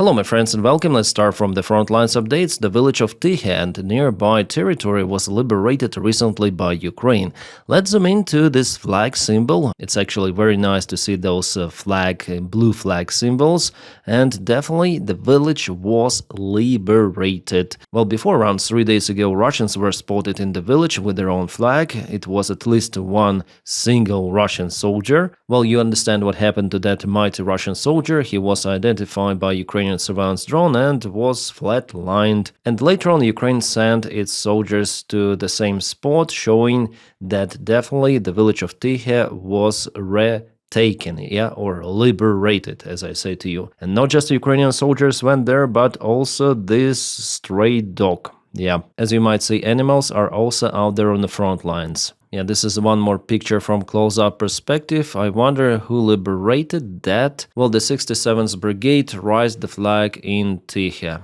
Hello my friends and welcome. Let's start from the Frontlines updates. The village of Tychy and nearby territory was liberated recently by Ukraine. Let's zoom into this flag symbol. It's actually very nice to see those blue flag symbols, and definitely the village was liberated. Well, before around 3 days ago, Russians were spotted in the village with their own flag. It was at least one single Russian soldier. Well, you understand what happened to that mighty Russian soldier. He was identified by Ukrainian surveillance drone and was flatlined. And later on, Ukraine sent its soldiers to the same spot, showing that definitely the village of Tychy was taken, or liberated, as I say to you. And not just Ukrainian soldiers went there, but also this stray dog. As you might see, animals are also out there on the front lines. This is one more picture from close-up perspective. I wonder who liberated that. Well, the 67th Brigade raised the flag in Tychy.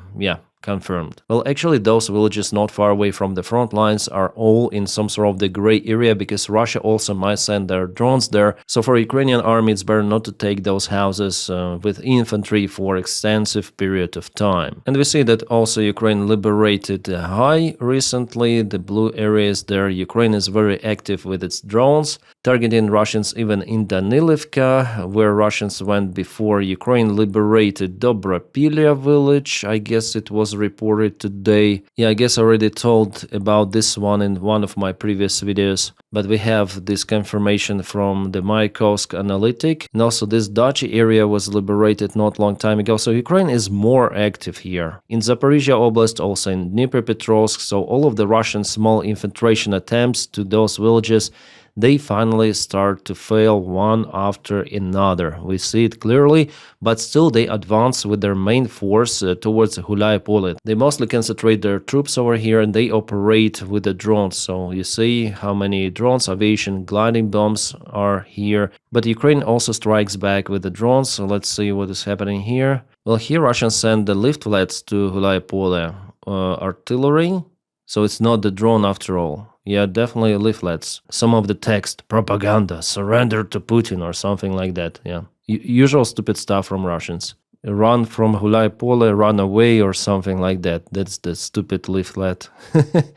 Confirmed. Well, actually, those villages not far away from the front lines are all in some sort of the gray area, because Russia also might send their drones there. So for Ukrainian army, it's better not to take those houses with infantry for extensive period of time. And we see that also Ukraine liberated High recently, the blue areas there. Ukraine is very active with its drones, targeting Russians even in Danilivka, where Russians went before. Ukraine liberated Dobropilia village. I guess it was reported today. I guess I already told about this one in one of my previous videos, but we have this confirmation from the Pokrovsk analytic. And also this Dachi area was liberated not long time ago, so Ukraine is more active here. In Zaporizhia Oblast, also in Dnipropetrovsk, so all of the Russian small infiltration attempts to those villages, they finally start to fail one after another. We see it clearly, but still they advance with their main force towards Hulaypole. They mostly concentrate their troops over here and they operate with the drones. So you see how many drones, aviation, gliding bombs are here. But Ukraine also strikes back with the drones. So let's see what is happening here. Well, here Russians send the leaflets to Hulaypole artillery. So it's not the drone after all. Definitely leaflets. Some of the text, propaganda, surrender to Putin or something like that. Usual stupid stuff from Russians. Run from Hulaypole, run away or something like that. That's the stupid leaflet.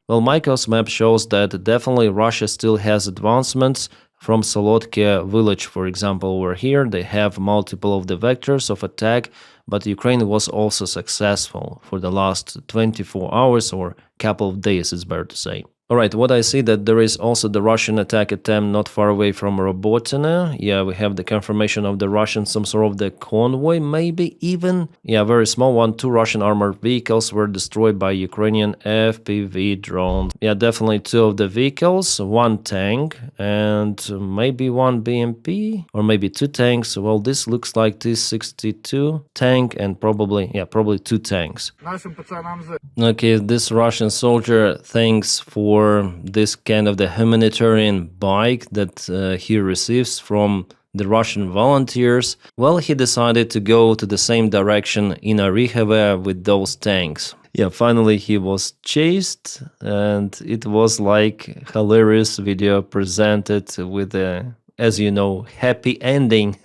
Well, Michael's map shows that definitely Russia still has advancements from Solodka village, for example, over here. They have multiple of the vectors of attack, but Ukraine was also successful for the last 24 hours or couple of days, it's better to say. Alright, what I see that there is also the Russian attack attempt not far away from Robotyne. We have the confirmation of the Russians, some sort of the convoy, maybe even. Very small one. 2 Russian armored vehicles were destroyed by Ukrainian FPV drones. Definitely 2 of the vehicles, 1 tank, and maybe 1 BMP, or maybe 2 tanks. Well, this looks like T-62 tank and probably 2 tanks. Okay, this Russian soldier, thanks for this kind of the humanitarian bike that he receives from the Russian volunteers. Well, he decided to go to the same direction in Orikhovo with those tanks. Finally he was chased, and it was like hilarious video presented with a, as you know, happy ending.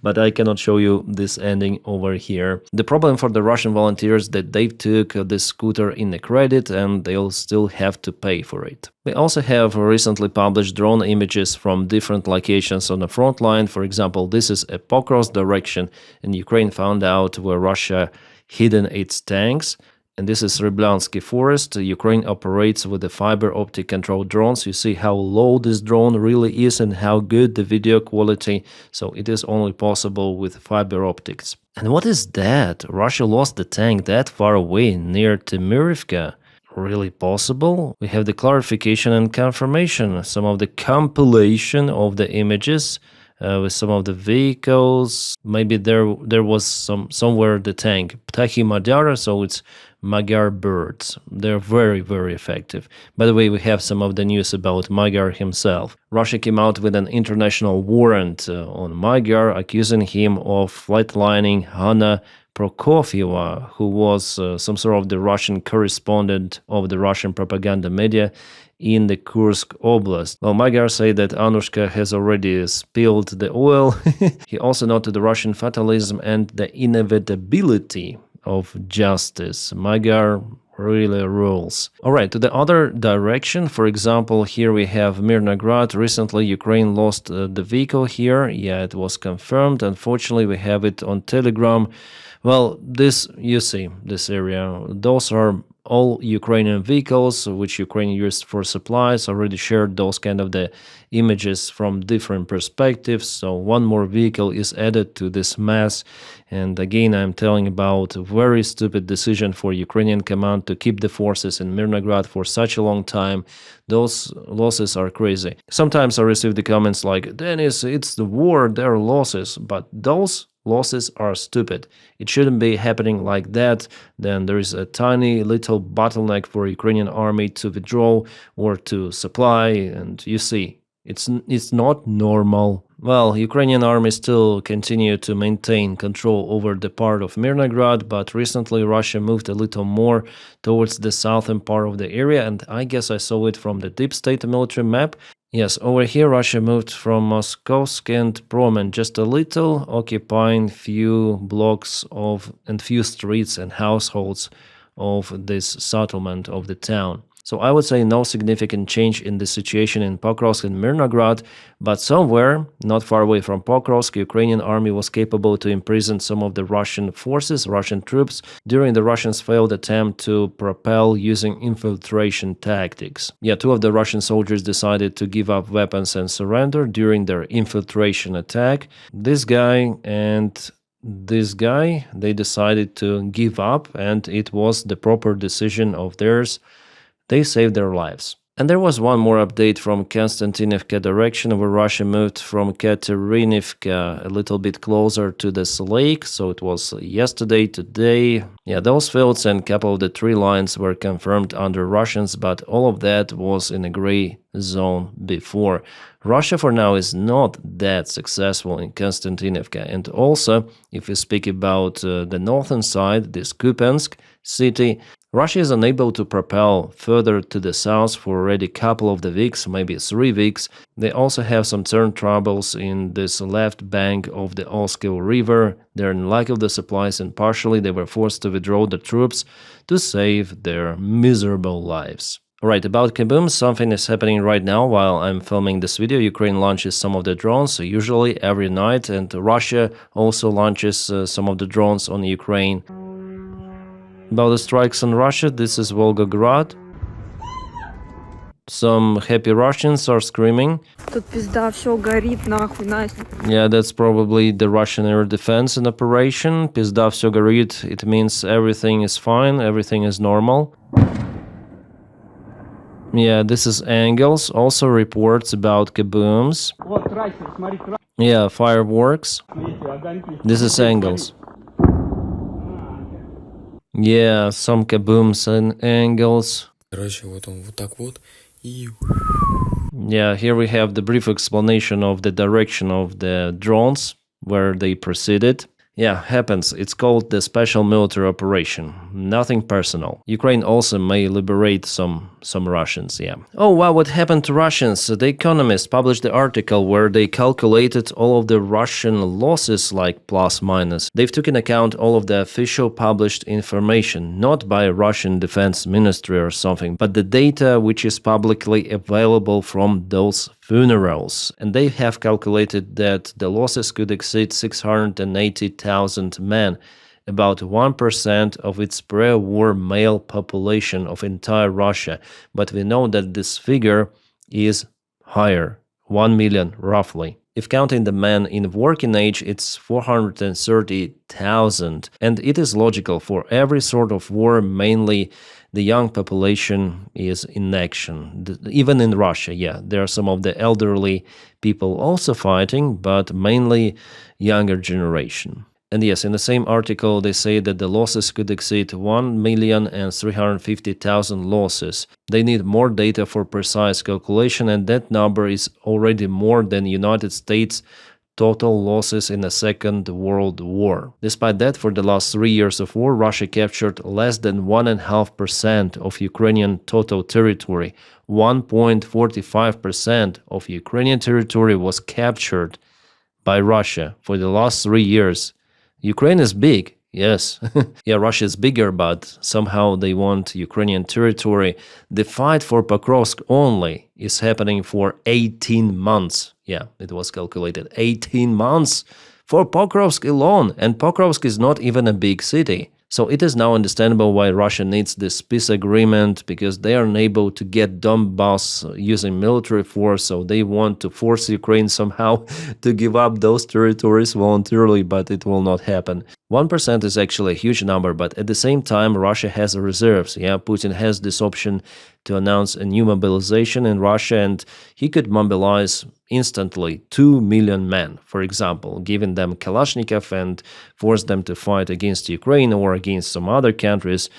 But I cannot show you this ending over here. The problem for the Russian volunteers that they took this scooter in the credit and they'll still have to pay for it. We also have recently published drone images from different locations on the front line. For example, this is a Pokrovsk direction, and Ukraine found out where Russia hidden its tanks. And this is Ryblansky forest. Ukraine operates with the fiber optic controlled drones. You see how low this drone really is and how good the video quality. So it is only possible with fiber optics. And what is that? Russia lost the tank that far away near Dmitriev. Really possible? We have the clarification and confirmation. Some of the compilation of the images with some of the vehicles. Maybe there was somewhere the tank Magyar, so it's Magyar birds. They're very, very effective. By the way, we have some of the news about Magyar himself. Russia came out with an international warrant on Magyar, accusing him of flatlining Hanna Prokofieva, who was some sort of the Russian correspondent of the Russian propaganda media in the Kursk Oblast. Well, Magyar said that Anushka has already spilled the oil. He also noted the Russian fatalism and the inevitability of justice. Magyar really rules. Alright, to the other direction, for example, here we have Mirnograd. Recently, Ukraine lost the vehicle here. Yeah, it was confirmed. Unfortunately, we have it on Telegram. Well, this, you see, this area, those are all Ukrainian vehicles which Ukraine used for supplies. Already shared those kind of the images from different perspectives. So one more vehicle is added to this mess. And again, I'm telling about a very stupid decision for Ukrainian command to keep the forces in Mirnograd for such a long time. Those losses are crazy. Sometimes I receive the comments like, Dennis, it's the war, there are losses. But those losses are stupid. It shouldn't be happening like that. Then there is a tiny little bottleneck for Ukrainian army to withdraw or to supply, and you see, it's not normal. Well, Ukrainian army still continue to maintain control over the part of Mirnograd, but recently Russia moved a little more towards the southern part of the area, and I guess I saw it from the deep state military map. Yes, over here Russia moved from Moskovsk and Promen just a little, occupying few blocks of and few streets and households of this settlement of the town. So I would say no significant change in the situation in Pokrovsk and Mirnograd, but somewhere, not far away from Pokrovsk, Ukrainian army was capable to imprison some of the Russian forces, Russian troops, during the Russians' failed attempt to propel using infiltration tactics. Yeah, 2 of the Russian soldiers decided to give up weapons and surrender during their infiltration attack. This guy and this guy, they decided to give up, and it was the proper decision of theirs. They saved their lives. And there was one more update from Konstantinivka direction, where Russia moved from Katerinivka a little bit closer to this lake. So it was yesterday, today. Yeah, those fields and a couple of the tree lines were confirmed under Russians, but all of that was in a gray zone before. Russia for now is not that successful in Konstantinivka. And also, if we speak about the northern side, this Kupiansk city, Russia is unable to propel further to the south for already a couple of the weeks, maybe 3 weeks. They also have some turn troubles in this left bank of the Oskil River. They're in lack of the supplies, and partially they were forced to withdraw the troops to save their miserable lives. Alright, about Kabooms, something is happening right now while I'm filming this video. Ukraine launches some of the drones, usually every night, and Russia also launches some of the drones on Ukraine. About the strikes on Russia, this is Volgograd. Some happy Russians are screaming. Yeah, that's probably the Russian air defense in operation. Pizda всё горит, it means everything is fine, everything is normal. Yeah, this is Angels, also reports about Kabooms. Yeah, fireworks. This is Angels. Yeah, some Kabooms and Angles. Yeah, here we have the brief explanation of the direction of the drones, where they proceeded. Yeah, happens. It's called the Special Military Operation. Nothing personal. Ukraine also may liberate some Russians, yeah. Oh wow, what happened to Russians? The Economist published the article where they calculated all of the Russian losses, like plus minus. They've taken account all of the official published information, not by Russian Defense Ministry or something, but the data which is publicly available from those funerals. And they have calculated that the losses could exceed 680,000 men, about 1% of its pre-war male population of entire Russia. But we know that this figure is higher, 1 million roughly. If counting the men in working age, it's 430,000. And it is logical for every sort of war, mainly the young population is in action. Even in Russia, yeah, there are some of the elderly people also fighting, but mainly younger generation. And yes, in the same article, they say that the losses could exceed 1,350,000 losses. They need more data for precise calculation, and that number is already more than United States total losses in the Second World War. Despite that, for the last 3 years of war, Russia captured less than 1.5% of Ukrainian total territory. 1.45% of Ukrainian territory was captured by Russia for the last 3 years. Ukraine is big, yes. Yeah, Russia is bigger, but somehow they want Ukrainian territory. The fight for Pokrovsk only is happening for 18 months. Yeah, it was calculated. 18 months for Pokrovsk alone. And Pokrovsk is not even a big city. So it is now understandable why Russia needs this peace agreement, because they are unable to get Donbass using military force, so they want to force Ukraine somehow to give up those territories voluntarily, but it will not happen. 1% is actually a huge number, but at the same time, Russia has reserves. Yeah, Putin has this option to announce a new mobilization in Russia, and he could mobilize instantly 2 million men, for example, giving them Kalashnikov and force them to fight against Ukraine or against some other countries.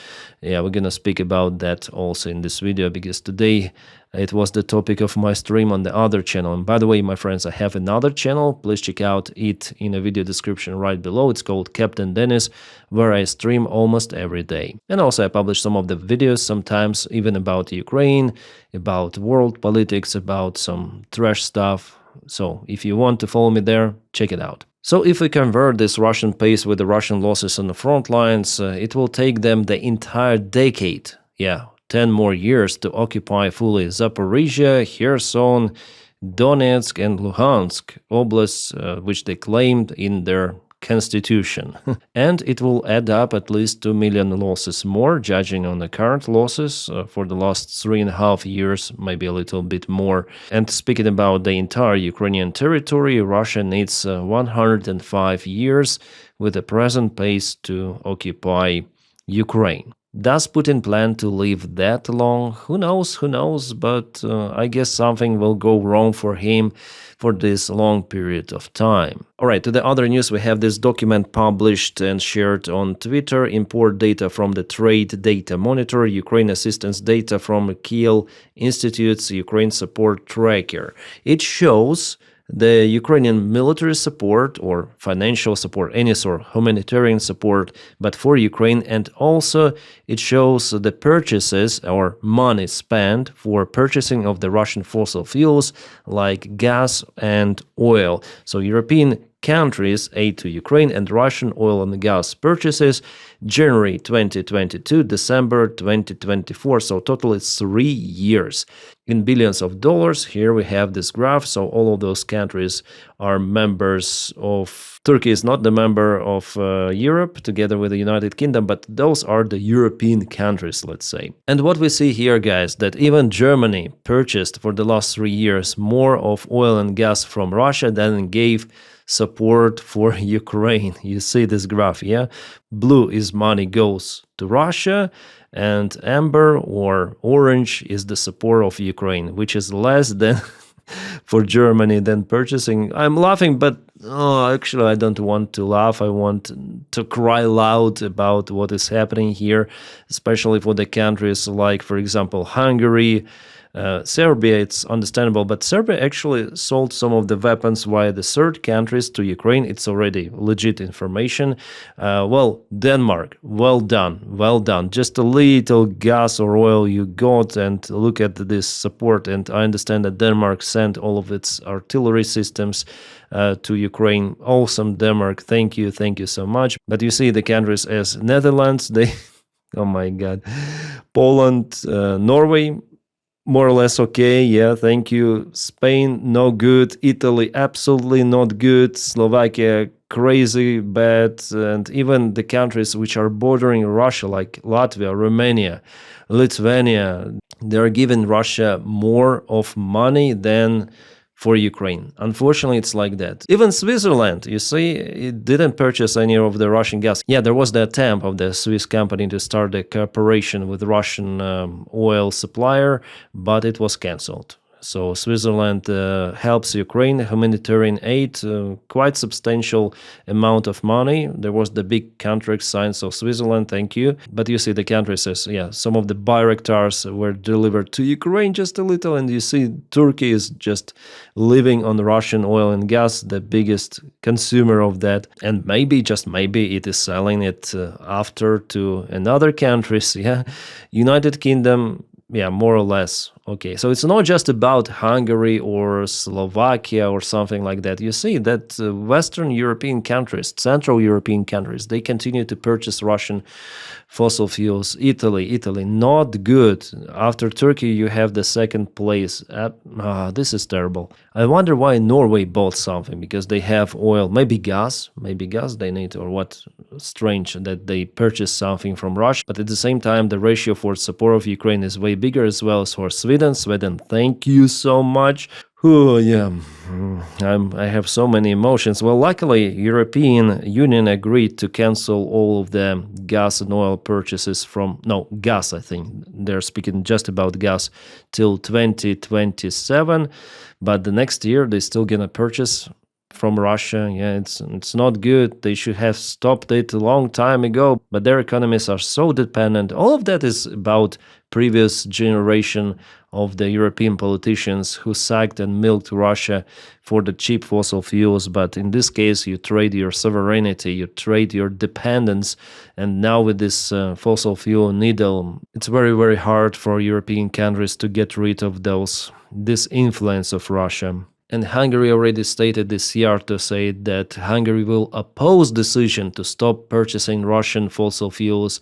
Yeah, we're gonna speak about that also in this video, because today it was the topic of my stream on the other channel. And by the way, my friends, I have another channel. Please check out it in the video description right below. It's called Captain Dennis, where I stream almost every day. And also I publish some of the videos, sometimes even about Ukraine, about world politics, about some trash stuff. So if you want to follow me there, check it out. So if we convert this Russian pace with the Russian losses on the front lines, it will take them the entire decade. Yeah, 10 more years to occupy fully Zaporizhia, Kherson, Donetsk and Luhansk oblasts, which they claimed in their constitution. And it will add up at least 2 million losses more, judging on the current losses for the last 3.5 years, maybe a little bit more. And speaking about the entire Ukrainian territory, Russia needs 105 years with the present pace to occupy Ukraine. Does Putin plan to live that long? Who knows, but I guess something will go wrong for him for this long period of time. Alright, to the other news, we have this document published and shared on Twitter. Import data from the Trade Data Monitor, Ukraine assistance data from Kiel Institute's Ukraine Support Tracker. It shows the Ukrainian military support or financial support, any sort of humanitarian support, but for Ukraine, and also it shows the purchases or money spent for purchasing of the Russian fossil fuels like gas and oil. So European countries aid to Ukraine and Russian oil and gas purchases January 2022, December 2024. So total is 3 years. In billions of dollars, here we have this graph. So all of those countries are members of, Turkey is not the member of Europe together with the United Kingdom, but those are the European countries, let's say. And what we see here, guys, that even Germany purchased for the last 3 years more of oil and gas from Russia than gave support for Ukraine. You see this graph, yeah? Blue is money goes to Russia, and amber or orange is the support of Ukraine, which is less than for Germany than purchasing. I'm laughing, but actually I don't want to laugh. I want to cry loud about what is happening here, especially for the countries like, for example, Hungary, Serbia. It's understandable, but Serbia actually sold some of the weapons via the third countries to Ukraine. It's already legit information. Well, Denmark, well done. Just a little gas or oil you got, and look at this support. And I understand that Denmark sent all of its artillery systems to Ukraine. Awesome, Denmark. Thank you so much. But you see the countries as Netherlands, they, oh my God, Poland, Norway, more or less okay, yeah, thank you. Spain, no good. Italy, absolutely not good. Slovakia, crazy bad. And even the countries which are bordering Russia, like Latvia, Romania, Lithuania, they're giving Russia more of money than for Ukraine. Unfortunately, it's like that. Even Switzerland, you see, it didn't purchase any of the Russian gas. Yeah, there was the attempt of the Swiss company to start a cooperation with Russian oil supplier, but it was cancelled. So Switzerland helps Ukraine, humanitarian aid, quite substantial amount of money. There was the big contract signed, so Switzerland, thank you. But you see the country says, yeah, some of the Bayraktars were delivered to Ukraine just a little, and you see Turkey is just living on Russian oil and gas, the biggest consumer of that. And maybe, just maybe, it is selling it after to another countries, yeah. United Kingdom, yeah, more or less. Okay, so it's not just about Hungary or Slovakia or something like that. You see that Western European countries, Central European countries, they continue to purchase Russian fossil fuels. Italy, not good. After Turkey, you have the second place. This is terrible. I wonder why Norway bought something, because they have oil, maybe gas they need, or what. Strange that they purchase something from Russia, but at the same time, the ratio for support of Ukraine is way bigger as well as for Sweden. Sweden, thank you so much. Oh, yeah, I have so many emotions. Well, luckily, European Union agreed to cancel all of the gas and oil purchases from, no, gas, I think. They're speaking just about gas till 2027, but the next year, they're still gonna purchase from Russia. Yeah, it's not good. They should have stopped it a long time ago, but their economies are so dependent. All of that is about previous generation of the European politicians who sacked and milked Russia for the cheap fossil fuels. But in this case, you trade your sovereignty, you trade your dependence. And now with this fossil fuel needle, it's very, very hard for European countries to get rid of this influence of Russia. And Hungary already stated this year to say that Hungary will oppose decision to stop purchasing Russian fossil fuels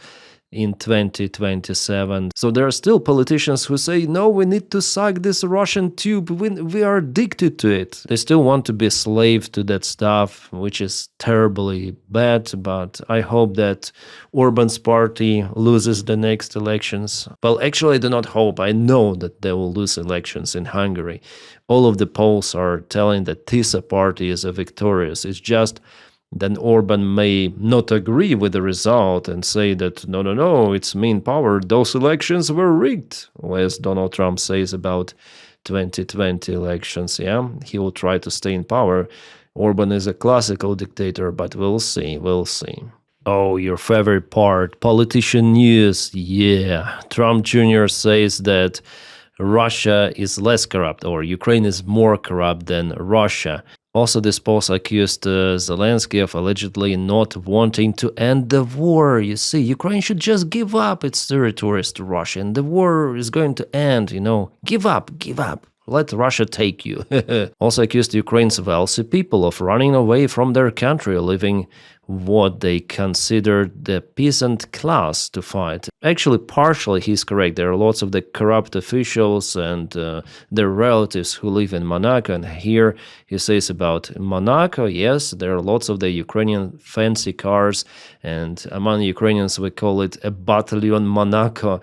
in 2027. So there are still politicians who say, no, we need to suck this Russian tube, we are addicted to it. They still want to be a slave to that stuff, which is terribly bad, but I hope that Orban's party loses the next elections. Well, actually I do not hope, I know that they will lose elections in Hungary. All of the polls are telling that TISA party is victorious. It's just then Orban may not agree with the result and say that, no, it's mean power, those elections were rigged, as Donald Trump says about 2020 elections, yeah? He will try to stay in power. Orban is a classical dictator, but we'll see. Oh, your favorite part, politician news, yeah. Trump Jr. says that Russia is less corrupt, or Ukraine is more corrupt than Russia. Also, this post accused Zelensky of allegedly not wanting to end the war. You see, Ukraine should just give up its territories to Russia, and the war is going to end, Give up. Let Russia take you. Also accused Ukraine's wealthy people of running away from their country, leaving what they considered the peasant class to fight. Actually, partially he's correct. There are lots of the corrupt officials and their relatives who live in Monaco. And here he says about Monaco, yes, there are lots of the Ukrainian fancy cars. And among Ukrainians, we call it a battalion Monaco,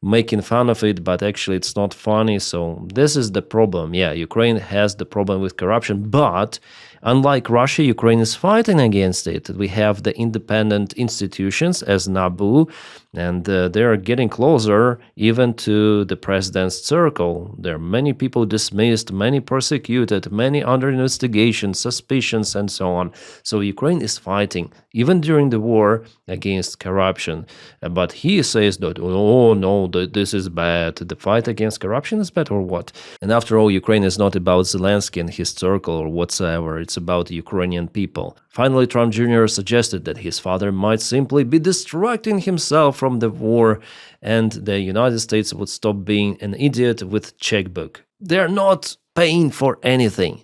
making fun of it, but actually it's not funny. So this is the problem. Yeah, Ukraine has the problem with corruption, but unlike Russia, Ukraine is fighting against it. We have the independent institutions as NABU, and they are getting closer even to the president's circle. There are many people dismissed, many persecuted, many under investigation, suspicions, and so on. So Ukraine is fighting, even during the war, against corruption. But he says that, oh no, this is bad. The fight against corruption is bad, or what? And after all, Ukraine is not about Zelensky and his circle or whatsoever. It's about Ukrainian people. Finally, Trump Jr. suggested that his father might simply be distracting himself from the war and the United States would stop being an idiot with checkbook. They're not paying for anything.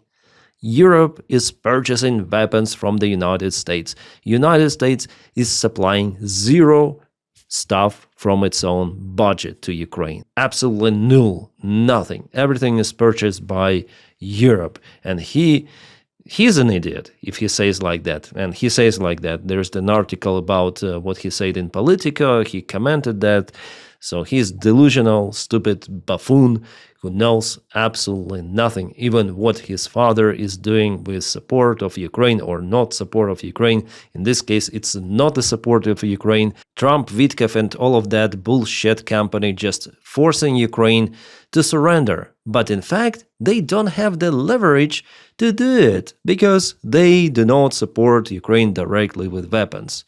Europe is purchasing weapons from the United States. United States is supplying zero stuff from its own budget to Ukraine. Absolutely nil, nothing. Everything is purchased by Europe. And he's an idiot if he says like that. And he says like that. There's an article about what he said in Politico. He commented that. So he's delusional, stupid buffoon who knows absolutely nothing, even what his father is doing with support of Ukraine or not support of Ukraine. In this case, it's not the support of Ukraine. Trump, Witkov, and all of that bullshit company just forcing Ukraine to surrender. But in fact, they don't have the leverage to do it because they do not support Ukraine directly with weapons.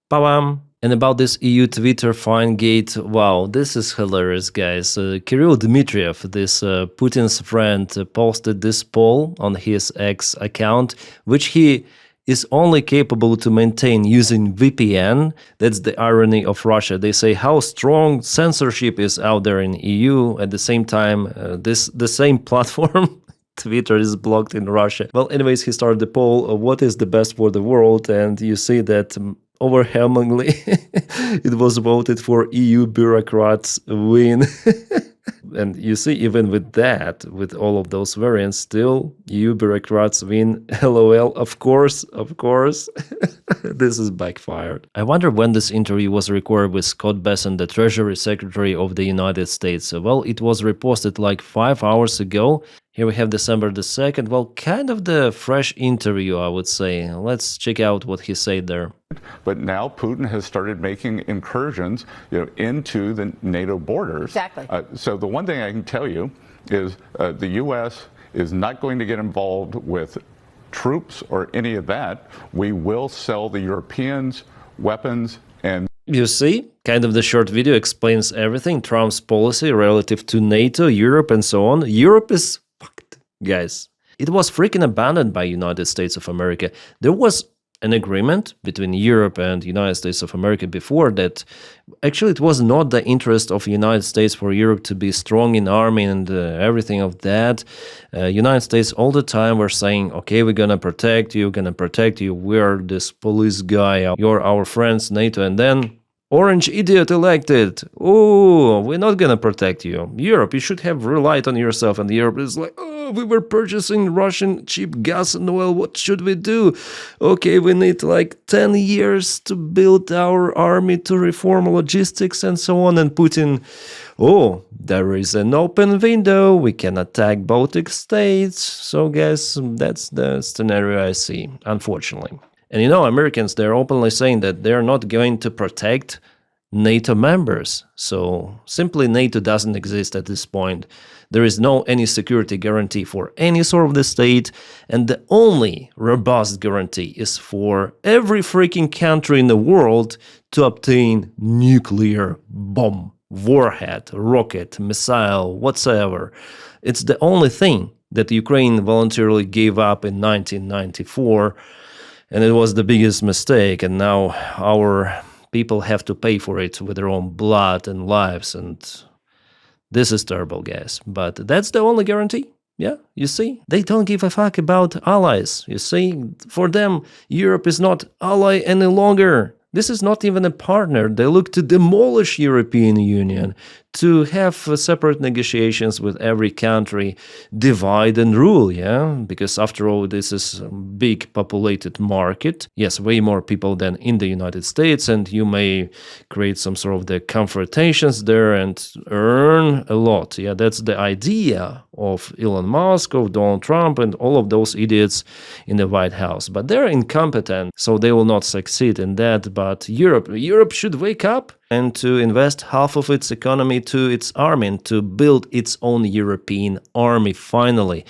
Ba-bam! And about this EU Twitter fine gate, wow, this is hilarious, guys. Kirill Dmitriev, this Putin's friend, posted this poll on his X account, which he is only capable to maintain using VPN. That's the irony of Russia. They say how strong censorship is out there in EU. At the same time, the same platform, Twitter, is blocked in Russia. Well, anyways, he started the poll, what is the best for the world? And you see that overwhelmingly it was voted for EU bureaucrats win. And you see, even with that, with all of those variants, still EU bureaucrats win. LOL, of course. This is backfired. I wonder when this interview was recorded with Scott Bessent, the Treasury Secretary of the United States. Well, it was reposted like 5 hours ago. Here we have December the 2nd. Well, kind of the fresh interview, I would say. Let's check out what he said there. But now Putin has started making incursions, into the NATO borders. Exactly. So the one thing I can tell you is the U.S. is not going to get involved with troops or any of that. We will sell the Europeans weapons and. You see, kind of the short video explains everything. Trump's policy relative to NATO, Europe, and so on. Europe is fucked, guys. It was freaking abandoned by United States of America. There was an agreement between Europe and United States of America before that actually it was not the interest of United States for Europe to be strong in army and everything of that. United States all the time were saying, okay, we're gonna protect you, we're this police guy, you're our friends, NATO, and then orange idiot elected. Oh, we're not gonna protect you. Europe, you should have relied on yourself. And Europe is like, oh, we were purchasing Russian cheap gas and oil. What should we do? Okay, we need like 10 years to build our army, to reform logistics and so on. And Putin, oh, there is an open window. We can attack Baltic states. So guys, that's the scenario I see, unfortunately. And Americans, they're openly saying that they're not going to protect NATO members. So simply NATO doesn't exist at this point. There is no any security guarantee for any sort of the state. And the only robust guarantee is for every freaking country in the world to obtain nuclear bomb, warhead, rocket, missile, whatsoever. It's the only thing that Ukraine voluntarily gave up in 1994. And it was the biggest mistake, and now our people have to pay for it with their own blood and lives, and this is terrible, guys. But that's the only guarantee. Yeah, you see? They don't give a fuck about allies, you see? For them, Europe is not ally any longer. This is not even a partner. They look to demolish European Union, to have separate negotiations with every country, divide and rule, yeah? Because after all, this is a big populated market. Yes, way more people than in the United States, and you may create some sort of the confrontations there and earn a lot. Yeah, that's the idea of Elon Musk, of Donald Trump, and all of those idiots in the White House. But they're incompetent, so they will not succeed in that. But Europe should wake up and to invest half of its economy to its army and to build its own European army finally.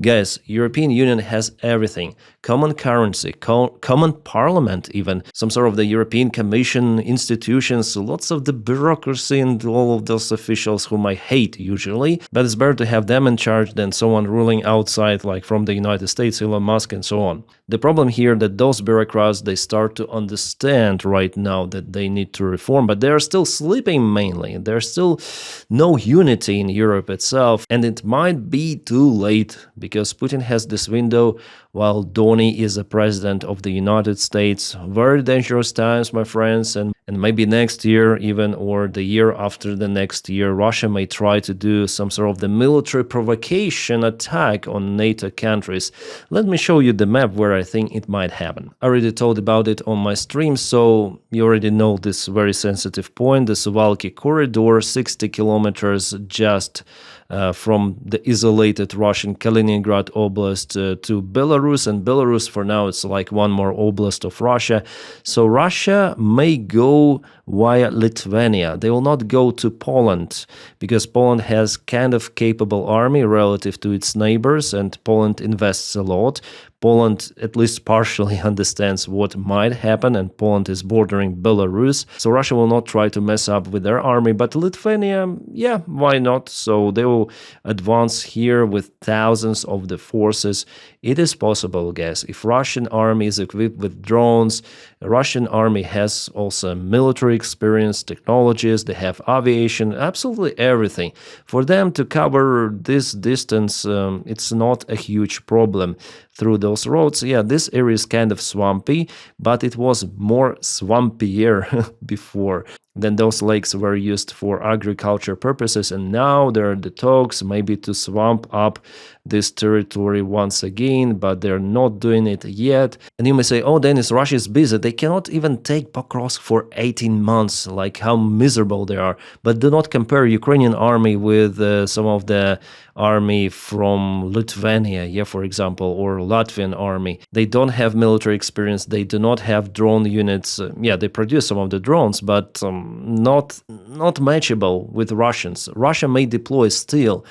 Guys, European Union has everything. Common currency, common parliament even, some sort of the European Commission, institutions, lots of the bureaucracy and all of those officials whom I hate usually. But it's better to have them in charge than someone ruling outside like from the United States, Elon Musk and so on. The problem here that those bureaucrats, they start to understand right now that they need to reform, but they're still sleeping mainly. There's still no unity in Europe itself, and it might be too late because Putin has this window while Donny is the president of the United States. Very dangerous times, my friends, and And maybe next year even, or the year after the next year, Russia may try to do some sort of the military provocation attack on NATO countries. Let me show you the map where I think it might happen. I already told about it on my stream, so you already know this very sensitive point, the Suwalki corridor, 60 kilometers just from the isolated Russian Kaliningrad Oblast to Belarus, and Belarus for now it's like one more oblast of Russia. So Russia may go via Lithuania. They will not go to Poland because Poland has kind of capable army relative to its neighbors, and Poland invests a lot. Poland at least partially understands what might happen, and Poland is bordering Belarus. So Russia will not try to mess up with their army, but Lithuania, yeah, why not? So they will advance here with thousands of the forces. It is possible, guys. If Russian army is equipped with drones, Russian army has also military experience, technologies, they have aviation, absolutely everything. For them to cover this distance, it's not a huge problem through those roads. Yeah, this area is kind of swampy, but it was more swampier before. Then those lakes were used for agriculture purposes, and now there are the talks maybe to swamp up this territory once again, but they're not doing it yet. And you may say, oh, Dennis, Russia is busy. They cannot even take Pokrovsk for 18 months, like how miserable they are. But do not compare Ukrainian army with some of the army from Lithuania, yeah, for example, or Latvian army. They don't have military experience. They do not have drone units. Yeah, they produce some of the drones, but not matchable with Russians. Russia may deploy still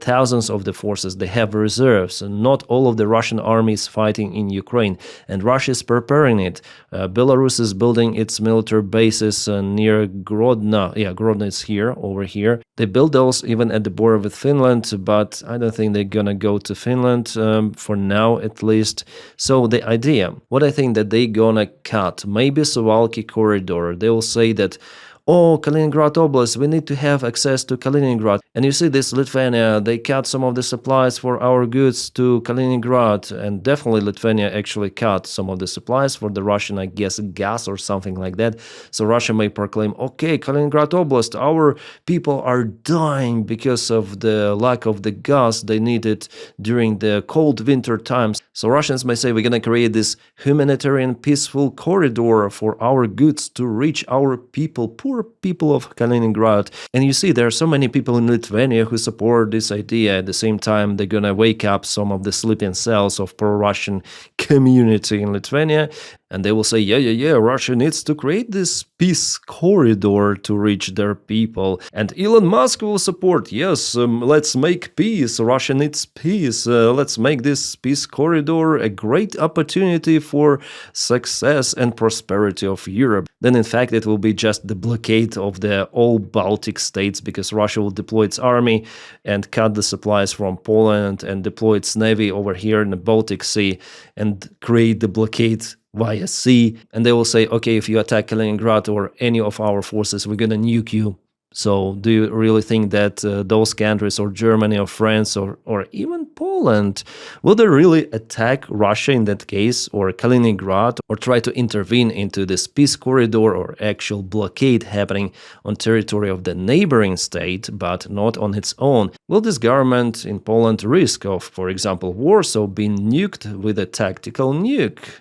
thousands of the forces. They have reserves, and not all of the Russian army is fighting in Ukraine, and Russia is preparing it. Belarus is building its military bases near Grodno. Yeah, Grodno is here, over here. They build those even at the border with Finland, but I don't think they're gonna go to Finland for now, at least. So the idea, what I think that they're gonna cut, maybe Suwalki corridor. They will say that, oh, Kaliningrad Oblast, we need to have access to Kaliningrad. And you see this Lithuania, they cut some of the supplies for our goods to Kaliningrad. And definitely Lithuania actually cut some of the supplies for the Russian, I guess, gas or something like that. So Russia may proclaim, okay, Kaliningrad Oblast, our people are dying because of the lack of the gas they needed during the cold winter times. So Russians may say, we're going to create this humanitarian peaceful corridor for our goods to reach our people, poor people of Kaliningrad. And you see, there are so many people in Lithuania who support this idea. At the same time, they're gonna wake up some of the sleeping cells of pro-Russian community in Lithuania, and they will say, yeah, Russia needs to create this peace corridor to reach their people. And Elon Musk will support, yes, let's make peace, Russia needs peace, let's make this peace corridor a great opportunity for success and prosperity of Europe. Then in fact it will be just the blockade of the all Baltic states, because Russia will deploy its army and cut the supplies from Poland and deploy its navy over here in the Baltic Sea and create the blockade via sea. And they will say, okay, if you attack Kaliningrad or any of our forces, we're gonna nuke you. So do you really think that those countries, or Germany or France or even Poland, will they really attack Russia in that case, or Kaliningrad, or try to intervene into this peace corridor or actual blockade happening on territory of the neighboring state, but not on its own? Will this government in Poland risk of, for example, Warsaw being nuked with a tactical nuke?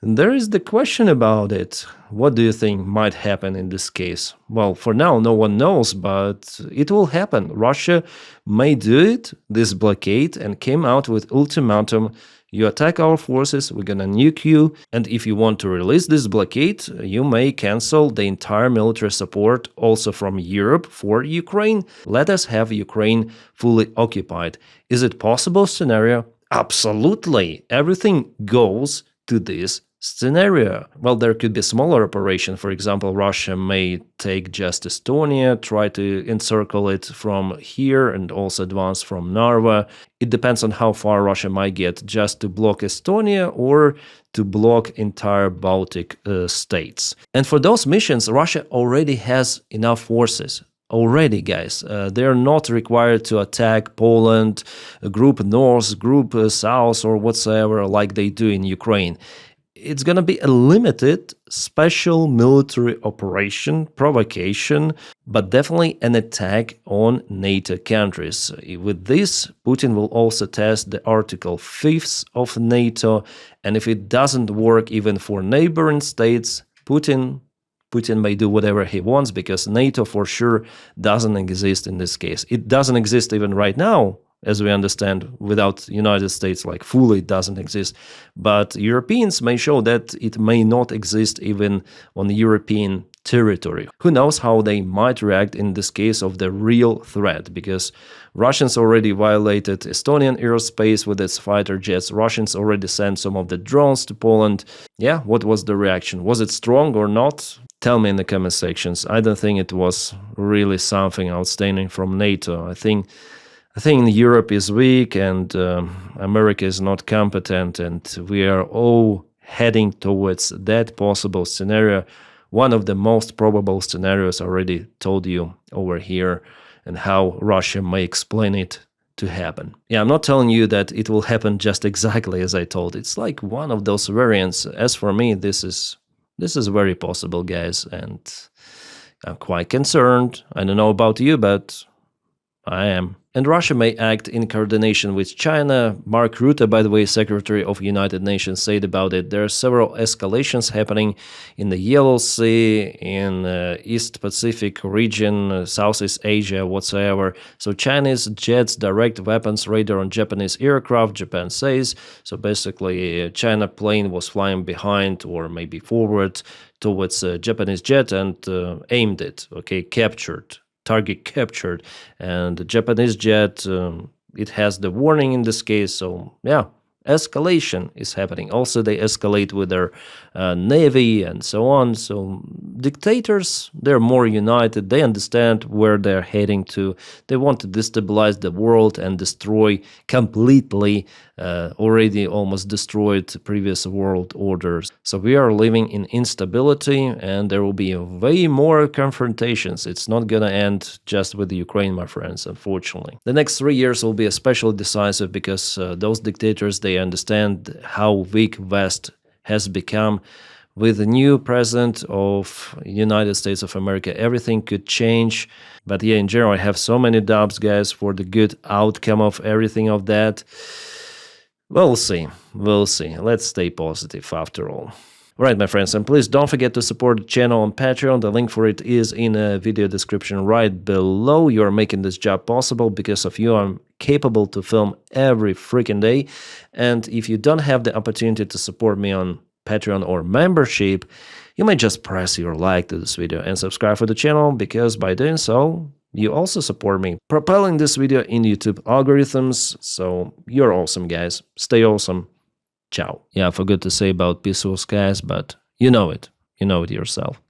There is the question about it. What do you think might happen in this case? Well, for now, no one knows, but it will happen. Russia may do it, this blockade, and came out with ultimatum: you attack our forces, we're gonna nuke you, and if you want to release this blockade, you may cancel the entire military support also from Europe for Ukraine. Let us have Ukraine fully occupied. Is it possible scenario? Absolutely. Everything goes to this scenario. Well, there could be a smaller operation. For example, Russia may take just Estonia, try to encircle it from here and also advance from Narva. It depends on how far Russia might get, just to block Estonia or to block entire Baltic states. And for those missions, Russia already has enough forces. Already, guys, they are not required to attack Poland, Group North, Group South, or whatsoever like they do in Ukraine. it's going to be a limited special military operation, provocation, but definitely an attack on NATO countries. With this, Putin will also test the Article 5 of NATO, and if it doesn't work even for neighboring states, Putin may do whatever he wants, because NATO for sure doesn't exist in this case. It doesn't exist even right now, as we understand, without United States, like fully it doesn't exist. But Europeans may show that it may not exist even on the European territory. Who knows how they might react in this case of the real threat, because Russians already violated Estonian airspace with its fighter jets. Russians already sent some of the drones to Poland. Yeah, what was the reaction? Was it strong or not? Tell me in the comment sections. I don't think it was really something outstanding from NATO. I think Europe is weak, and America is not competent, and we are all heading towards that possible scenario. One of the most probable scenarios I already told you over here, and how Russia may explain it to happen. Yeah, I'm not telling you that it will happen just exactly as I told. It's like one of those variants. As for me, this is very possible, guys, and I'm quite concerned. I don't know about you, but I am. And Russia may act in coordination with China. Mark Rutte, by the way, Secretary of United Nations, said about it. There are several escalations happening in the Yellow Sea, in East Pacific region, Southeast Asia, whatsoever. So Chinese jets direct weapons radar on Japanese aircraft, Japan says. So basically, a China plane was flying behind or maybe forward towards a Japanese jet and aimed it, okay, target captured, and the Japanese jet, it has the warning in this case, so yeah, escalation is happening. Also, they escalate with their navy and so on. So dictators, they're more united. They understand where they're heading to. They want to destabilize the world and destroy completely already almost destroyed previous world orders. So we are living in instability, and there will be way more confrontations. It's not gonna end just with Ukraine, my friends, unfortunately. The next 3 years will be especially decisive, because those dictators, they understand how weak West has become. With the new president of United States of America, everything could change. But yeah, in general, I have so many doubts, guys, for the good outcome of everything of that. We'll see. Let's stay positive after all. Alright, my friends, and please don't forget to support the channel on Patreon. The link for it is in a video description right below. You are making this job possible. Because of you, I'm capable to film every freaking day. And if you don't have the opportunity to support me on Patreon or membership, you might just press your like to this video and subscribe for the channel, because by doing so, you also support me, propelling this video in YouTube algorithms. So you're awesome, guys. Stay awesome. Ciao. Yeah, I forgot to say about peaceful skies, but you know it yourself.